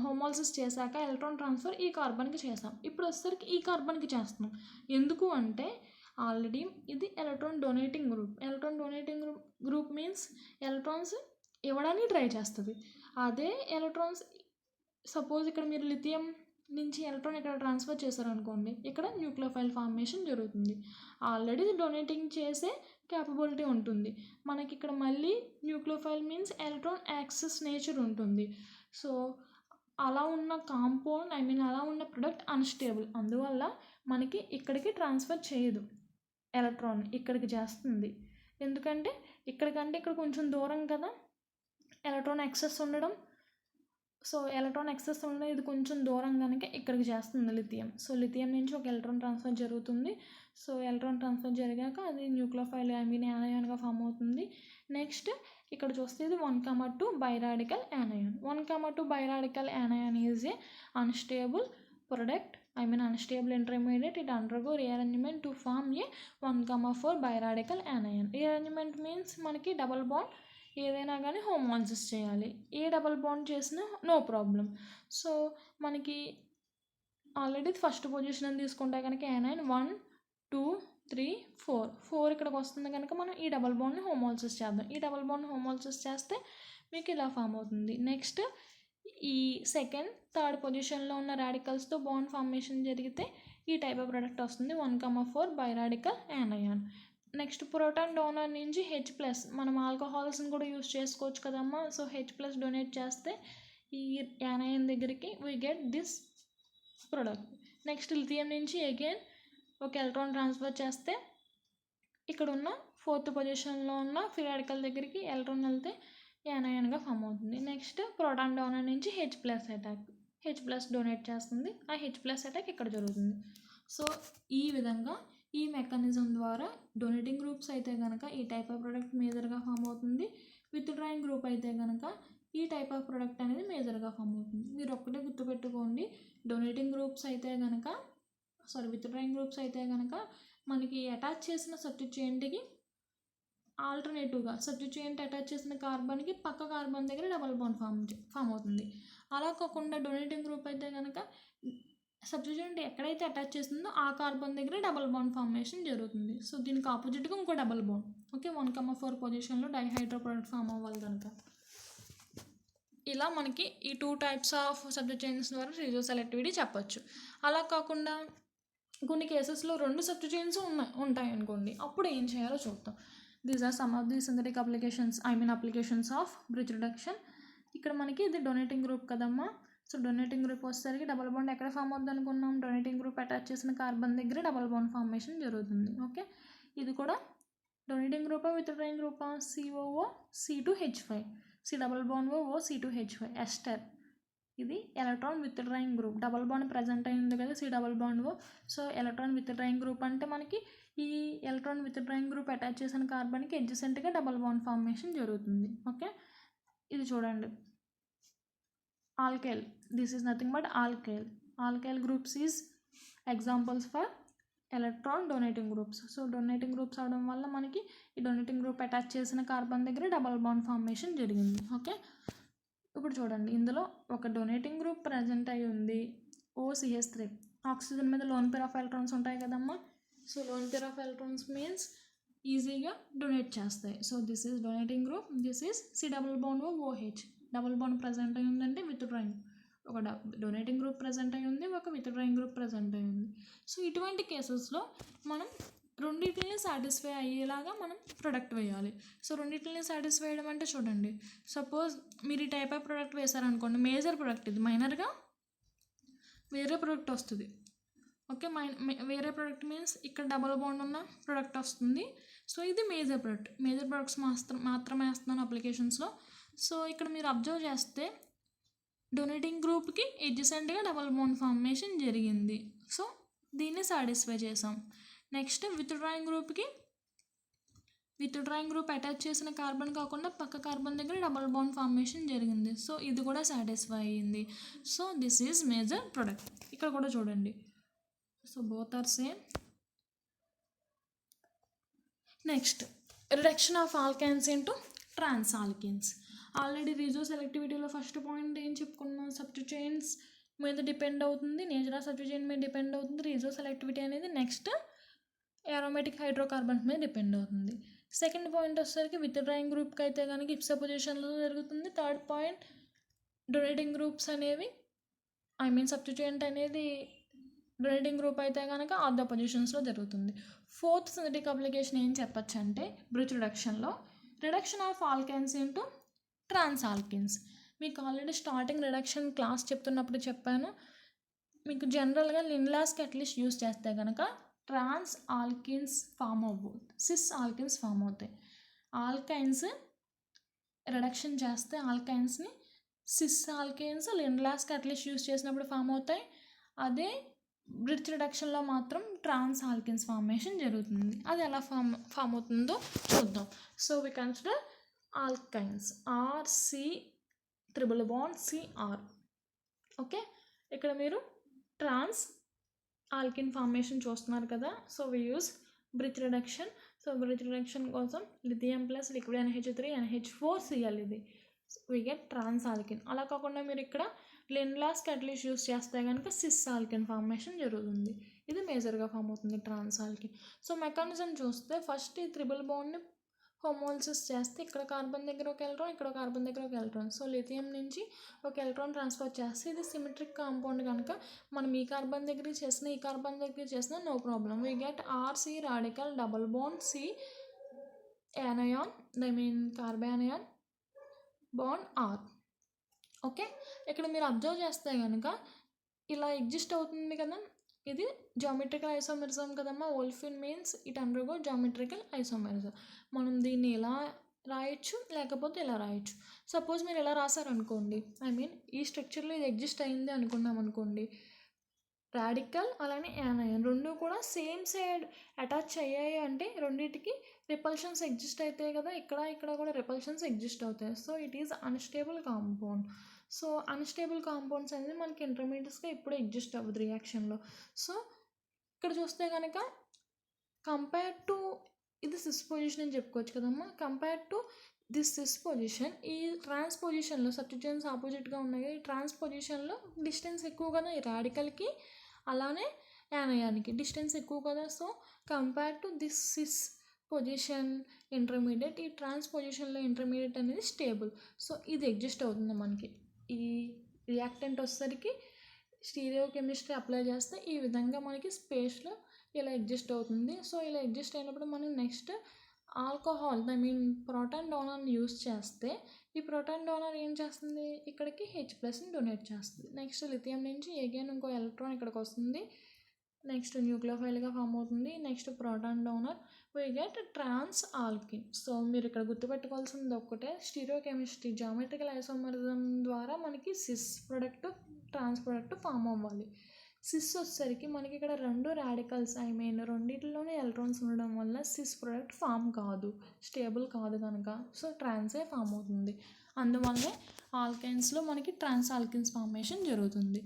హోమోలైసిస్ చేశాక ఎలక్ట్రాన్ ట్రాన్స్ఫర్ ఈ కార్బన్కి చేసాం. ఇప్పుడు వచ్చేసరికి ఈ కార్బన్కి చేస్తున్నాం. ఎందుకు అంటే ఆల్రెడీ ఇది electron donating group. Electron donating group means electrons ఇవ్వడానికి ట్రై చేస్తుంది. అదే ఎలక్ట్రాన్స్ సపోజ్ ఇక్కడ మీరు లిథియం నుంచి ఎలక్ట్రాన్ ఇక్కడ ట్రాన్స్ఫర్ చేశారనుకోండి, ఇక్కడ న్యూక్లియోఫైల్ ఫార్మేషన్ జరుగుతుంది. ఆల్రెడీ డొనేటింగ్ చేసే క్యాపబిలిటీ ఉంటుంది మనకి. ఇక్కడ మళ్ళీ nucleophile means electron access nature ఉంటుంది. సో అలా ఉన్న కాంపౌండ్ అలా ఉన్న ప్రొడక్ట్ అన్స్టేబుల్, అందువల్ల మనకి ఇక్కడికి ట్రాన్స్ఫర్ చేయదు, ఎలక్ట్రాన్ ఇక్కడికి చేస్తుంది. ఎందుకంటే ఇక్కడికంటే ఇక్కడ కొంచెం దూరం కదా ఎలక్ట్రాన్ యాక్సెస్ ఉండడం. సో ఎలక్ట్రాన్ యాక్సెస్ ఉండడం ఇది కొంచెం దూరం కనుక ఇక్కడికి చేస్తుంది లిథియం. సో లిథియం నుంచి ఒక ఎలక్ట్రాన్ ట్రాన్స్ఫర్ జరుగుతుంది. సో ఎలక్ట్రాన్ ట్రాన్స్ఫర్ జరిగాక అది న్యూక్లియోఫైల్ యానయాన్గా ఫామ్ అవుతుంది. నెక్స్ట్ ఇక్కడ చూస్తే ఇది 1,2 biradical యానయాన్. 1,2 biradical anion is A unstable product, unstable intermediate. It undergo rearrangement to form a 1,4 biradical యానయాన్. Rearrangement means మనకి డబల్ బాండ్ ఏదైనా కానీ హోమోలైసిస్ చేయాలి, ఏ డబల్ బాండ్ చేసినా నో ప్రాబ్లం. సో మనకి ఆల్రెడీ ఫస్ట్ పొజిషన్ అని తీసుకుంటే కనుక యానైన్ 1 2 3 4 ఇక్కడికి వస్తుంది కనుక మనం ఈ డబల్ బాండ్ని హోమోలైసిస్ చేద్దాం. ఈ డబల్ బాండ్ హోమోలైసిస్ చేస్తే మీకు ఇలా ఫామ్ అవుతుంది. నెక్స్ట్ ఈ సెకండ్ థర్డ్ పొజిషన్లో ఉన్న రాడికల్స్తో బాండ్ ఫార్మేషన్ జరిగితే ఈ టైప్ ఆఫ్ ప్రోడక్ట్ వస్తుంది 1,4 biradical anion. Next proton donor నుంచి H+, మనం ఆల్కహాల్స్ని కూడా యూస్ చేసుకోవచ్చు కదమ్మా. సో H+ డొనేట్ చేస్తే ఈ యానయాన్ దగ్గరికి we get this product. Next lithium నుంచి అగైన్ ఒక ఎలక్ట్రాన్ ట్రాన్స్ఫర్ చేస్తే ఇక్కడ ఉన్న ఫోర్త్ పొజిషన్లో ఉన్న ఫ్రీ రాడికల్ దగ్గరికి ఎలక్ట్రాన్ వెళ్తే యానయాన్గా ఫామ్ అవుతుంది. నెక్స్ట్ ప్రోటాన్ డోనర్ నుంచి H+ అటాక్, H+ డొనేట్ చేస్తుంది, ఆ H+ అటాక్ ఇక్కడ జరుగుతుంది. సో ఈ విధంగా ఈ మెకానిజం ద్వారా డొనేటింగ్ గ్రూప్స్ అయితే కనుక ఈ టైప్ ఆఫ్ ప్రోడక్ట్ మేజర్గా ఫామ్ అవుతుంది, విత్డ్రాయింగ్ గ్రూప్ అయితే కనుక ఈ టైప్ ఆఫ్ ప్రోడక్ట్ అనేది మేజర్గా ఫామ్ అవుతుంది. మీరు ఒక్కటే గుర్తుపెట్టుకోండి, డొనేటింగ్ గ్రూప్స్ అయితే కనుక విత్డ్రాయింగ్ గ్రూప్స్ అయితే కనుక మనకి అటాచ్ చేసిన సబ్స్టిట్యూయెంట్కి ఆల్టర్నేటివ్గా సబ్స్టిట్యూయెంట్ అటాచ్ చేసిన కార్బన్కి పక్క కార్బన్ దగ్గర డబల్ బాండ్ ఫామ్ అవుతుంది. అలా కాకుండా డొనేటింగ్ గ్రూప్ అయితే కనుక సబ్స్టిట్యూయెంట్ ఎక్కడైతే అటాచ్ చేస్తుందో ఆ కార్బన్ దగ్గర డబల్ బాండ్ ఫార్మేషన్ జరుగుతుంది. సో దీనికి ఆపోజిట్గా ఇంకో డబల్ బాండ్. ఓకే, 1,4 పొజిషన్లో డైహైడ్రో ప్రోడక్ట్ ఫామ్ అవ్వాలి కనుక ఇలా మనకి ఈ 2 టైప్స్ ఆఫ్ సబ్స్టిట్యూయెంట్స్ ద్వారా రీజో సెలెక్టివిటీ చెప్పొచ్చు. అలా కాకుండా కొన్ని కేసెస్లో 2 సబ్స్టిట్యూయెంట్స్ ఉంటాయి అనుకోండి, అప్పుడు ఏం చేయాలో చూద్దాం. These are some of the synthetic applications applications of Birch reduction. ఇక్కడ మనకి ఇది డొనేటింగ్ గ్రూప్ కదమ్మా. సో డొనేటింగ్ గ్రూప్ వచ్చేసరికి డబల్ బాండ్ ఎక్కడ ఫామ్ అవుతుంది అనుకున్నాం, డొనేటింగ్ గ్రూప్ అటాచ్ చేసిన కార్బన్ దగ్గర డబల్ బాండ్ ఫార్మేషన్ జరుగుతుంది. ఓకే, ఇది కూడా డొనేటింగ్ గ్రూపా విత్డ్రాయింగ్ గ్రూపా, COO C2H5, C double bond O C2H5 ester. ఇది electron withdrawing group, double bond present అయింది కదా C double bond O. So electron withdrawing group అంటే మనకి ఈ ఎలక్ట్రాన్ విత్డ్రాయింగ్ గ్రూప్ అటాచ్ చేసిన కార్బన్కి అడ్జసెంట్గా డబల్ బాండ్ ఫార్మేషన్ జరుగుతుంది. ఓకే, ఇది చూడండి alkyl, this is nothing but alkyl. Alkyl groups is examples for electron donating groups. So donating groups అవడం వల్ల మనకి ఈ డొనేటింగ్ గ్రూప్ అటాచ్ చేసిన కార్బన్ దగ్గర డబల్ బాండ్ ఫార్మేషన్ జరిగింది. ఓకే, ఇప్పుడు చూడండి ఇందులో ఒక డొనేటింగ్ గ్రూప్ ప్రజెంట్ అయి ఉంది OCH3. ఆక్సిజన్ మీద లోన్ పేర్ ఆఫ్ ఎలక్ట్రాన్స్ ఉంటాయి కదమ్మా. So lone pair of electrons means ఈజీగా డొనేట్ చేస్తాయి. So this is donating group, this is C double bond OH. Double bond present అయి ఉందంటే విత్డ్రాయింగ్, ఒక డొనేటింగ్ గ్రూప్ ప్రజెంట్ అయి ఉంది, ఒక విత్డ్రాయింగ్ గ్రూప్ ప్రజెంట్ అయి ఉంది. సో ఇటువంటి కేసెస్లో మనం రెండింటిని సాటిస్ఫై అయ్యేలాగా మనం ప్రొడక్ట్ వేయాలి. సో రెండింటిని సాటిస్ఫై చేయడం అంటే చూడండి, సపోజ్ మీరు ఈ టైప్ ఆఫ్ ప్రొడక్ట్ వేశారనుకోండి, మేజర్ ప్రొడక్ట్ ఇది, మైనర్గా వేరే ప్రొడక్ట్ వస్తుంది. ఓకే, వేరే ప్రొడక్ట్ మీన్స్ ఇక్కడ డబల్ బాండ్ ఉన్న ప్రొడక్ట్ వస్తుంది. సో ఇది మేజర్ ప్రొడక్ట్, మేజర్ ప్రొడక్ట్స్ మాత్రమే వేస్తున్నాను అప్లికేషన్స్లో. సో ఇక్కడ మీరు అబ్జర్వ్ చేస్తే డొనేటింగ్ గ్రూప్కి అడ్జసెంట్గా డబల్ బాండ్ ఫార్మేషన్ జరిగింది. సో దీన్ని సాటిస్ఫై చేసాం. నెక్స్ట్ విత్డ్రాయింగ్ గ్రూప్ అటాచ్ చేసిన కార్బన్ కాకుండా పక్క కార్బన్ దగ్గర డబల్ బాండ్ ఫార్మేషన్ జరిగింది. సో ఇది కూడా సాటిస్ఫై అయ్యింది. So this is major product. ఇక్కడ కూడా చూడండి, so both are same. Next reduction of alkynes into trans alkenes. Already రిజో సెలెక్టివిటీలో ఫస్ట్ పాయింట్ ఏం చెప్పుకున్నాం, సబ్స్టిట్యూయెంట్స్ మీద డిపెండ్ అవుతుంది, నేచర్ ఆఫ్ సబ్స్టిట్యూయెంట్ మీద డిపెండ్ అవుతుంది. రిజో సెలెక్టివిటీ అనేది నెక్స్ట్ ఏరోమేటిక్ హైడ్రోకార్బన్స్ మీద డిపెండ్ అవుతుంది. సెకండ్ పాయింట్ వచ్చేసరికి విత్డ్రాయింగ్ గ్రూప్కి అయితే కనుక ఇప్సా పొజిషన్లో జరుగుతుంది. థర్డ్ పాయింట్ డొనేటింగ్ గ్రూప్స్ అనేవి సబ్స్టిట్యూయెంట్ అనేది డొనేటింగ్ గ్రూప్ అయితే కనుక ఆర్థో పొజిషన్స్లో జరుగుతుంది. ఫోర్త్ సింథటిక్ అప్లికేషన్ ఏం చెప్పచ్చు అంటే బ్రిడ్జ్ రిడక్షన్లో reduction of alkynes into trans alkenes. మీకు ఆల్రెడీ స్టార్టింగ్ రిడక్షన్ క్లాస్ చెప్తున్నప్పుడు చెప్పాను, మీకు జనరల్గా లిన్లాస్కి అట్లీస్ట్ యూస్ చేస్తే కనుక ట్రాన్స్ ఆల్కిన్స్ ఫామ్ అవ్వవు, సిస్ ఆల్కిన్స్ ఫామ్ అవుతాయి. ఆల్కైన్స్ రిడక్షన్ చేస్తే ఆల్కైన్స్ని cis alkynes Lindlar's catalyst use చేసినప్పుడు ఫామ్ అవుతాయి. అదే బ్రిడ్జ్ రిడక్షన్లో మాత్రం ట్రాన్స్ ఆల్కిన్స్ ఫార్మేషన్ జరుగుతుంది. అది ఎలా ఫామ్ అవుతుందో చూద్దాం. So we consider alkynes RC triple bond CR. Okay, ఇక్కడ మీరు ట్రాన్స్ ఆల్కిన్ ఫార్మేషన్ చూస్తున్నారు కదా. So we use Birch reduction. So Birch reduction కోసం lithium plus liquid NH3 NH4Cl ఇది వి గెట్ ట్రాన్స్ ఆల్కిన్. అలా కాకుండా మీరు ఇక్కడ లిన్లాస్కి అట్లీస్ట్ యూస్ చేస్తే కనుక సిస్ ఆల్కిన్ ఫార్మేషన్ జరుగుతుంది. ఇది మేజర్గా ఫామ్ అవుతుంది ట్రాన్స్ ఆల్కిన్. సో మెకానిజం చూస్తే ఫస్ట్ ఈ ట్రిపుల్ బాండ్ని హోమోలిసిస్ చేస్తే ఇక్కడ కార్బన్ దగ్గర ఒక ఎలక్ట్రాన్, ఇక్కడ కార్బన్ దగ్గర ఒక ఎలక్ట్రాన్. సో లిథియం నుంచి ఒక ఎలక్ట్రాన్ ట్రాన్స్ఫర్ చేస్తే ఇది సిమెట్రిక్ కాంపౌండ్ కనుక మనం ఈ కార్బన్ దగ్గర చేసిన ఈ కార్బన్ దగ్గర చేసిన no problem. We get RC radical double bond C anion, carbanion bond R. Okay, ఇక్కడ మీరు అబ్జర్వ్ చేస్తే కనుక ఇలా ఎగ్జిస్ట్ అవుతుంది కదా, ఇది జామెట్రికల్ ఐసోమెరిజం కదమ్మా. Olefin means it undergo geometrical isomerism. మనం దీన్ని ఇలా రాయొచ్చు, లేకపోతే ఇలా రాయొచ్చు. సపోజ్ మీరు ఇలా రాశారనుకోండి, ఈ స్ట్రక్చర్లో ఇది ఎగ్జిస్ట్ అయింది అనుకున్నాం అనుకోండి, రాడికల్ అలానే యానయన్ రెండు కూడా సేమ్ సైడ్ అటాచ్ అయ్యాయి అంటే రెండింటికి రిపల్షన్స్ ఎగ్జిస్ట్ అవుతాయి కదా, ఇక్కడ కూడా రిపల్షన్స్ ఎగ్జిస్ట్ అవుతాయి. So it is unstable compound. So unstable compounds అనేది మనకి ఇంటర్మీడియట్స్గా ఇప్పుడు ఎగ్జిస్ట్ అవ్వదు రియాక్షన్లో. సో ఇక్కడ చూస్తే కనుక కంపేర్ టు ఇది సిస్ పొజిషన్ అని చెప్పుకోవచ్చు కదమ్మా. Compare to this cis position, ఈ ట్రాన్స్ పొజిషన్లో సబ్స్టిట్యూయెంట్స్ ఆపోజిట్గా ఉన్నాయి. ఈ ట్రాన్స్ పొజిషన్లో డిస్టెన్స్ ఎక్కువ కదా, ఈ రాడికల్కి అలానే యానయానికి డిస్టెన్స్ ఎక్కువ కదా. So compare to this cis position intermediate, ఈ ట్రాన్స్ పొజిషన్లో ఇంటర్మీడియట్ అనేది స్టేబుల్. సో ఇది ఎగ్జిస్ట్ అవుతుంది మనకి. ఈ రియాక్టెంట్ వచ్చేసరికి స్టీరియో కెమిస్ట్రీ అప్లై చేస్తే ఈ విధంగా మనకి స్పేస్లో ఇలా ఎగ్జిస్ట్ అవుతుంది. సో ఇలా ఎగ్జిస్ట్ అయినప్పుడు మనం నెక్స్ట్ ఆల్కహాల్ ప్రోటాన్ డోనర్ని యూస్ చేస్తే ఈ ప్రోటాన్ డోనర్ ఏం చేస్తుంది, ఇక్కడికి H+ని డొనేట్ చేస్తుంది. నెక్స్ట్ లిథియం నుంచి అగైన్ ఇంకో ఎలక్ట్రాన్ ఇక్కడికి వస్తుంది, నెక్స్ట్ న్యూక్లియోఫైల్గా ఫామ్ అవుతుంది. Next proton donor we get trans alkyne. So మీరు ఇక్కడ గుర్తుపెట్టుకోవాల్సింది ఒక్కటే, స్టీరియోకెమిస్ట్రీ జామెట్రికల్ ఐసోమరిజం ద్వారా మనకి cis product trans product form అవ్వాలి. సిస్ వచ్చేసరికి మనకి ఇక్కడ రెండు రాడికల్స్ రెండిట్లోనే ఎలక్ట్రాన్స్ ఉండడం వల్ల సిస్ ప్రొడక్ట్ ఫామ్ కాదు, స్టేబుల్ కాదు కనుక సో ట్రాన్సే ఫామ్ అవుతుంది. అందువల్లే ఆల్కైన్స్లో మనకి ట్రాన్స్ ఆల్కిన్స్ ఫార్మేషన్ జరుగుతుంది.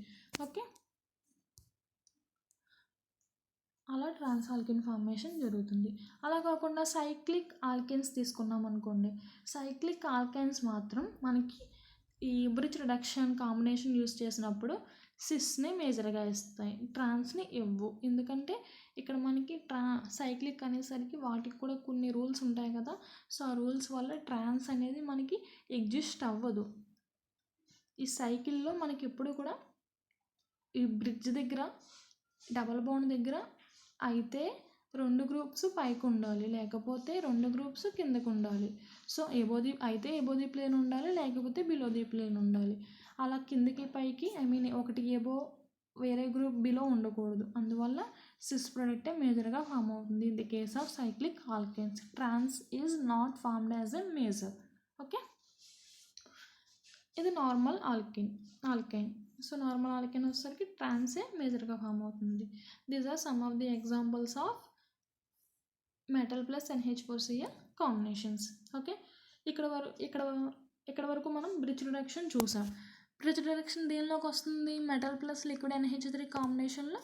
ఓకే, అలా ట్రాన్స్ ఆల్కిన్ ఫార్మేషన్ జరుగుతుంది. అలా కాకుండా సైక్లిక్ ఆల్కిన్స్ తీసుకున్నాం అనుకోండి, సైక్లిక్ ఆల్కైన్స్ మాత్రం మనకి ఈ బ్రిడ్జ్ రిడక్షన్ కాంబినేషన్ యూస్ చేసినప్పుడు సిస్ని మేజర్గా ఇస్తాయి, ట్రాన్స్ని ఇవ్వు. ఎందుకంటే ఇక్కడ మనకి సైక్లిక్ అనేసరికి వాటికి కూడా కొన్ని రూల్స్ ఉంటాయి కదా, సో ఆ రూల్స్ వల్ల ట్రాన్స్ అనేది మనకి ఎగ్జిస్ట్ అవ్వదు. ఈ సైకిల్లో మనకి ఎప్పుడు కూడా ఈ బ్రిడ్జ్ దగ్గర డబల్ బాండ్ దగ్గర అయితే 2 గ్రూప్స్ పైకి ఉండాలి, లేకపోతే 2 గ్రూప్స్ కిందకు ఉండాలి. సో అయితే ఎబో ప్లేన్ ఉండాలి, లేకపోతే బిలో ది ప్లేన్ ఉండాలి. అలా కిందకి పైకి ఒకటి ఎబో వేరే గ్రూప్ బిలో ఉండకూడదు. అందువల్ల సిస్ ప్రొడక్టే మేజర్గా ఫామ్ అవుతుంది. In the case of cyclic alkynes trans is not formed as a major. Okay, ఇది normal alkyne. So normal alkyne వచ్చేసరికి ట్రాన్సే మేజర్గా ఫామ్ అవుతుంది. These are some of the examples of metal plus NH4Cl combinations. Okay, ఇక్కడ వరకు మనం Birch reduction చూసాం. Birch reduction దేనిలోకి వస్తుంది, మెటల్ ప్లస్ లిక్విడ్ NH3 కాంబినేషన్లో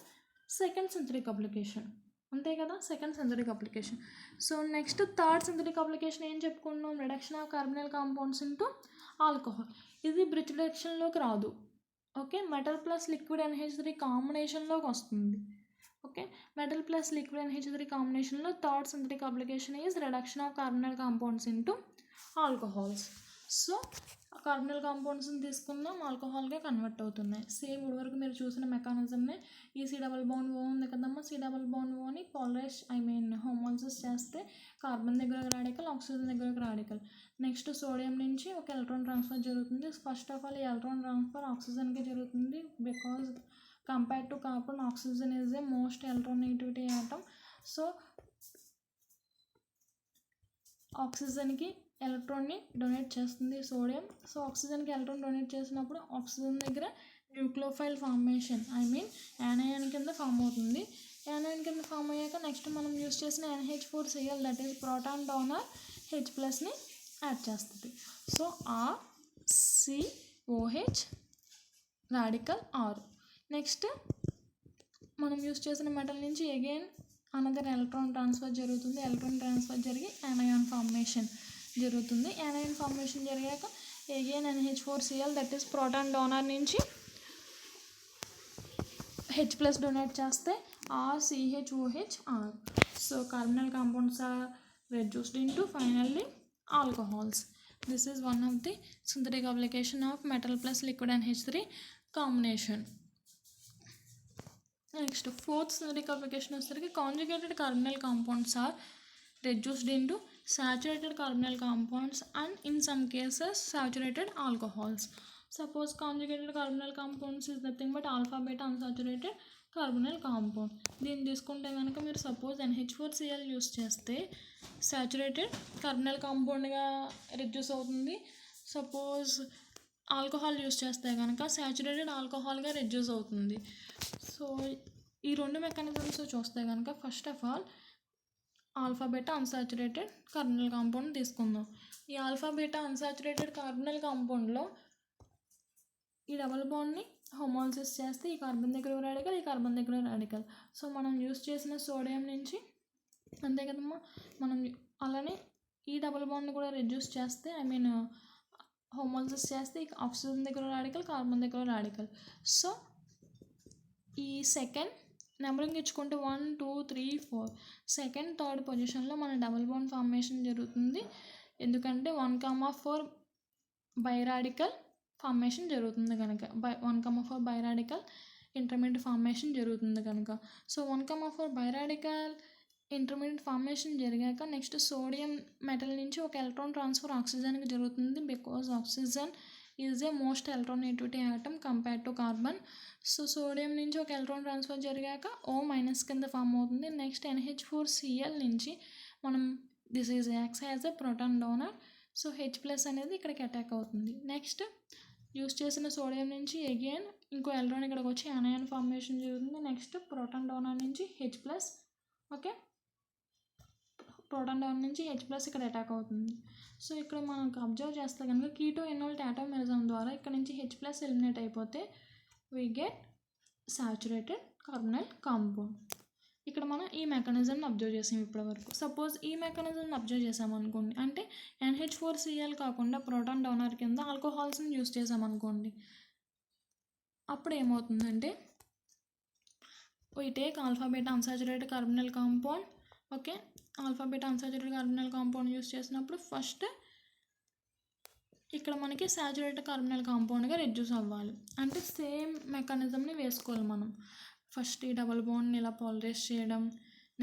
సెకండ్ సింథటిక్ అప్లికేషన్, అంతే కదా, second synthetic application. So next third synthetic application ఏం చెప్పుకున్నాం, reduction of carbonyl compounds into alcohol. ఇది బ్రిడ్జ్ రిడక్షన్లోకి రాదు. Okay, metal plus liquid NH3 కాంబినేషన్లోకి వస్తుంది. Okay, metal plus liquid NH3 కాంబినేషన్లో third synthetic application is reduction of carbonyl compounds into alcohols. So carbonyl కాంపౌండ్స్ని తీసుకుందాం, ఆల్కహాల్గా కన్వర్ట్ అవుతున్నాయి. సేమ్ ఇదివరకు మీరు చూసిన మెకానిజంనే. ఈ C+O ఉంది కదమ్మా, C+Oని పాలరైజ్ హోమోలైసిస్ చేస్తే కార్బన్ దగ్గర ఒక రాడికల్, ఆక్సిజన్ దగ్గర ఒక రాడికల్. నెక్స్ట్ సోడియం నుంచి ఒక ఎలక్ట్రాన్ ట్రాన్స్ఫర్ జరుగుతుంది. ఫస్ట్ ఆఫ్ ఆల్ ఈ ఎలక్ట్రాన్ ట్రాన్స్ఫర్ ఆక్సిజన్కి జరుగుతుంది. Because compared to carbon, oxygen is a most electronegativity atom. So ఆక్సిజన్కి ఎలక్ట్రాన్ని డొనేట్ చేస్తుంది సోడియం. సో ఆక్సిజన్కి ఎలక్ట్రాన్ డొనేట్ చేసినప్పుడు ఆక్సిజన్ దగ్గర న్యూక్లియోఫైల్ ఫార్మేషన్ యానయాన్ కింద ఫామ్ అవుతుంది. యానయాన్ కింద ఫామ్ అయ్యాక నెక్స్ట్ మనం యూస్ చేసిన NH4Cl that is proton donor H+ని యాడ్ చేస్తుంది. So RCOH radical R. Next మనం యూస్ చేసిన మెటల్ నుంచి అగైన్ అనదర్ ఎలక్ట్రాన్ ట్రాన్స్ఫర్ జరుగుతుంది. ఎలక్ట్రాన్ ట్రాన్స్ఫర్ జరిగి యానయాన్ ఫార్మేషన్ జరుగుతుంది. యానయాన్ ఫార్మేషన్ జరిగాక again NH4Cl that is proton donor నుంచి H+ డొనేట్ చేస్తే RCHOH R. So carbonyl compounds are reduced into finally alcohols. This is one of the synthetic application of metal plus liquid NH3 combination. Next, fourth synthetic application is that conjugated carbonyl compounds are reduced into saturated carbonyl compounds and in some cases saturated alcohols. Suppose conjugated carbonyl compounds is nothing but alpha beta unsaturated carbonyl compound. దీన్ని తీసుకుంటే కనుక మీరు suppose NH4Cl use చేస్తే saturated carbonyl కాంపౌండ్గా reduce అవుతుంది. Suppose alcohol use చేస్తే కనుక saturated ఆల్కహాల్గా reduce అవుతుంది. So ఈ రెండు మెకానిజమ్స్ చూస్తే కనుక first of all alpha beta unsaturated carbonyl compound తీసుకుందాం. ఈ ఆల్ఫా బీటా అన్సాచురేటెడ్ కార్బనైల్ కాంపౌండ్లో ఈ డబల్ బాండ్ని హోమోలైసిస్ చేస్తే ఈ కార్బన్ దగ్గర రాడికల్, ఈ కార్బన్ దగ్గర రాడికల్. సో మనం యూస్ చేసిన సోడియం నుంచి అంతే కదమ్మా, మనం అలానే ఈ డబల్ బాండ్ని కూడా రెడ్యూస్ చేస్తే హోమోలైసిస్ చేస్తే ఈ ఆక్సిజన్ దగ్గర రాడికల్, కార్బన్ దగ్గర రాడికల్. సో ఈ సెకండ్ నెంబరింగ్ ఇచ్చుకుంటే 1 2 3 4 సెకండ్ థర్డ్ పొజిషన్లో మన డబల్ బాండ్ ఫార్మేషన్ జరుగుతుంది. ఎందుకంటే 1,4 బైరాడికల్ ఫార్మేషన్ జరుగుతుంది కనుక 1,4 బైరాడికల్ ఇంటర్మీడియట్ ఫార్మేషన్ జరుగుతుంది కనుక. సో 1,4 బైరాడికల్ ఇంటర్మీడియట్ ఫార్మేషన్ జరిగాక నెక్స్ట్ సోడియం మెటల్ నుంచి ఒక ఎలక్ట్రాన్ ట్రాన్స్ఫర్ ఆక్సిజన్కి జరుగుతుంది, because oxygen is a most electronegativity atom compare to carbon. So sodium నుంచి ఒక ఎలక్ట్రాన్ ట్రాన్స్ఫర్ జరిగాక O- కింద ఫామ్ అవుతుంది. నెక్స్ట్ NH4Cl నుంచి మనం this is acts as a proton donor. So H+ అనేది ఇక్కడికి అటాక్ అవుతుంది. నెక్స్ట్ యూస్ చేసిన సోడియం నుంచి అగైన్ ఇంకో ఎలక్ట్రాన్ ఇక్కడికి వచ్చి అనాయన్ ఫార్మేషన్ జరుగుతుంది. నెక్స్ట్ ప్రోటాన్ డోనర్ నుంచి H+, ఓకే, ప్రోటాన్ డోనర్ నుంచి H+ ఇక్కడ అటాక్ అవుతుంది. సో ఇక్కడ మనకు అబ్జర్వ్ చేస్తే కనుక కీటో ఇనోల్ట్ ఆటోమెరిజం ద్వారా ఇక్కడ నుంచి H+ ఎలిమినేట్ అయిపోతే we get saturated carbonyl compound. ఇక్కడ మనం ఈ మెకానిజంని అబ్జర్వ్ చేసాం ఇప్పటివరకు. సపోజ్ ఈ మెకానిజంని అబ్జర్వ్ చేసామనుకోండి, అంటే NH4Cl కాకుండా ప్రోటాన్ డోనర్ కింద ఆల్కహాల్స్ని యూస్ చేసామనుకోండి, అప్పుడు ఏమవుతుందంటే we take alpha beta unsaturated carbonyl compound, okay, alpha beta unsaturated carbonyl compound use చేసినప్పుడు ఫస్ట్ ఇక్కడ మనకి సాచురేటెడ్ కార్బనైల్ కాంపౌండ్గా రెడ్యూస్ అవ్వాలి. అంటే సేమ్ మెకానిజంని వేసుకోవాలి మనం. ఫస్ట్ ఈ డబల్ బాండ్ని ఇలా పాలరైజ్ చేయడం,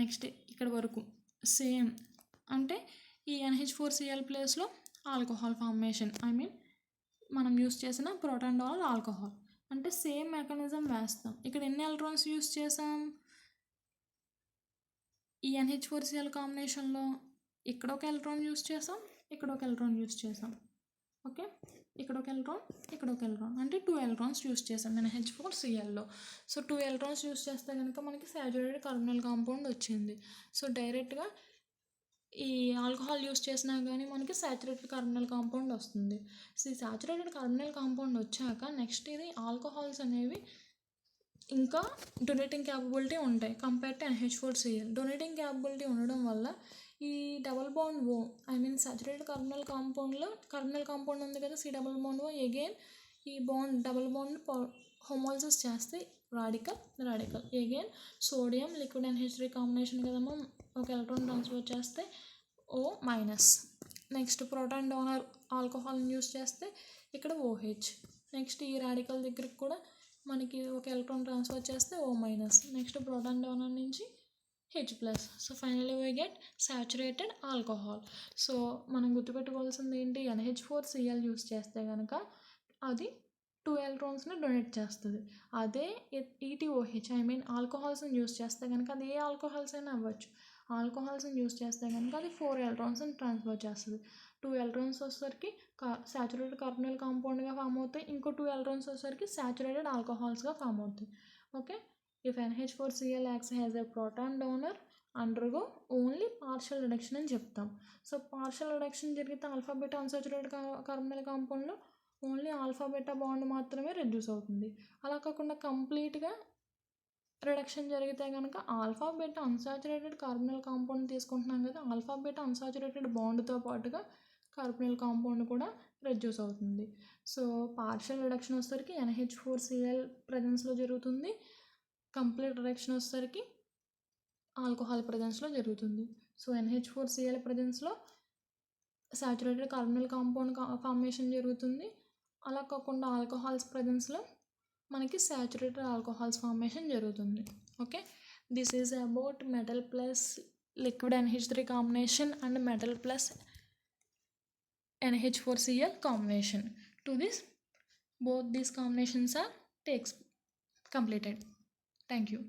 నెక్స్ట్ ఇక్కడ వరకు సేమ్, అంటే ఈ NH4Cl ప్లేస్లో ఆల్కహాల్ ఫార్మేషన్, ఐ మీన్ మనం యూస్ చేసిన ప్రోటాన్ డోనర్ ఆల్కహాల్, అంటే సేమ్ మెకానిజం వేస్తాం. ఇక్కడ ఎన్ని ఎలక్ట్రాన్స్ యూస్ చేసాం ఈ NH4Cl కాంబినేషన్లో? ఇక్కడ ఒక ఎలక్ట్రాన్ యూస్ చేసాం, ఇక్కడ ఒక ఎలక్ట్రాన్ యూస్ చేసాం, ఓకే, ఇక్కడ ఒక ఎలక్ట్రాన్, ఇక్కడ ఒక ఎలక్ట్రాన్, అంటే 2 ఎలక్ట్రాన్స్ యూస్ చేసాం NH4Clలో. సో 2 ఎలక్ట్రాన్స్ యూస్ చేస్తే కనుక మనకి సాచురేటెడ్ కార్బనైల్ కాంపౌండ్ వచ్చింది. సో డైరెక్ట్గా ఈ ఆల్కహాల్ యూస్ చేసినా కానీ మనకి సాచురేటెడ్ కార్బనైల్ కాంపౌండ్ వస్తుంది. సో ఈ సాచురేటెడ్ కార్బనైల్ కాంపౌండ్ వచ్చాక నెక్స్ట్ ఇది ఆల్కహాల్స్ అనేవి ఇంకా డొనేటింగ్ క్యాపబిలిటీ ఉంటాయి compare to NH4Cl. Donating capability ఉండడం వల్ల ఈ double bond O, I mean saturated carbonyl కాంపౌండ్లో కార్బనైల్ కాంపౌండ్ ఉంది కదా, C double bond O, again ఈ బాండ్ డబల్ బాండ్ హోమోలైసిస్ చేస్తే radical again sodium liquid NH3 combination కదమ్మా, ఒక ఎలక్ట్రాన్ ట్రాన్స్ఫర్ చేస్తే O-. నెక్స్ట్ ప్రోటాన్ డోనర్ ఆల్కహాల్ని యూస్ చేస్తే ఇక్కడ OH. నెక్స్ట్ ఈ రాడికల్ దగ్గరికి కూడా మనకి ఒక ఎలక్ట్రాన్ ట్రాన్స్ఫర్ చేస్తే O-. నెక్స్ట్ ప్రోటాన్ డోనర్ నుంచి H+. So finally we get saturated alcohol. So మనం గుర్తుపెట్టుకోవాల్సింది ఏంటి, NH4Cl యూస్ చేస్తే కనుక అది 2 ఎలక్ట్రాన్స్ని డొనేట్ చేస్తుంది. అదే ETOH, ఐ మీన్ ఆల్కహాల్స్ని యూస్ చేస్తే కనుక అది ఏ ఆల్కహాల్స్ అయినా అవ్వచ్చు, ఆల్కహాల్స్ని యూస్ చేస్తే కనుక అది 4 ఎలక్ట్రాన్స్ని ట్రాన్స్ఫర్ చేస్తుంది. 2 ఎలక్ట్రాన్స్ వచ్చేసరికి సాచురేటెడ్ కార్బనైల్ కాంపౌండ్గా ఫామ్ అవుతాయి, ఇంకో 2 ఎలక్ట్రాన్స్ వచ్చేసరికి సాచురేటెడ్ ఆల్కహాల్స్గా ఫామ్ అవుతాయి. Okay, if NH4Cl acts as a proton donor undergo only partial reduction అని చెప్తాం. సో పార్షియల్ రిడక్షన్ జరిగితే ఆల్ఫా బీటా అన్సాచురేటెడ్ కార్బనైల్ కాంపౌండ్లో ఓన్లీ ఆల్ఫా బీటా బాండ్ మాత్రమే రెడ్యూస్ అవుతుంది. అలా కాకుండా కంప్లీట్గా రిడక్షన్ జరిగితే కనుక alpha beta unsaturated carbonyl compound తీసుకుంటున్నాం కదా, ఆల్ఫా బీటా అన్సాచురేటెడ్ బాండ్తో పాటుగా కార్బనైల్ కాంపౌండ్ కూడా రెడ్యూస్ అవుతుంది. సో పార్షియల్ రిడక్షన్ వచ్చేసరికి NH4Cl ప్రెజెన్స్లో జరుగుతుంది, కంప్లీట్ రిడక్షన్ వచ్చేసరికి ఆల్కహాల్ ప్రెజెన్స్లో జరుగుతుంది. సో NH4Cl ప్రెజెన్స్లో సాచురేటెడ్ కార్బనైల్ కాంపౌండ్ ఫార్మేషన్ జరుగుతుంది. అలా కాకుండా ఆల్కహాల్స్ ప్రెజెన్స్లో మనకి సాచురేటెడ్ ఆల్కహాల్స్ ఫార్మేషన్ జరుగుతుంది. Okay, this is about metal plus liquid NH3 combination and metal plus NH4Cl combination. To this, both these combinations are completed. Thank you.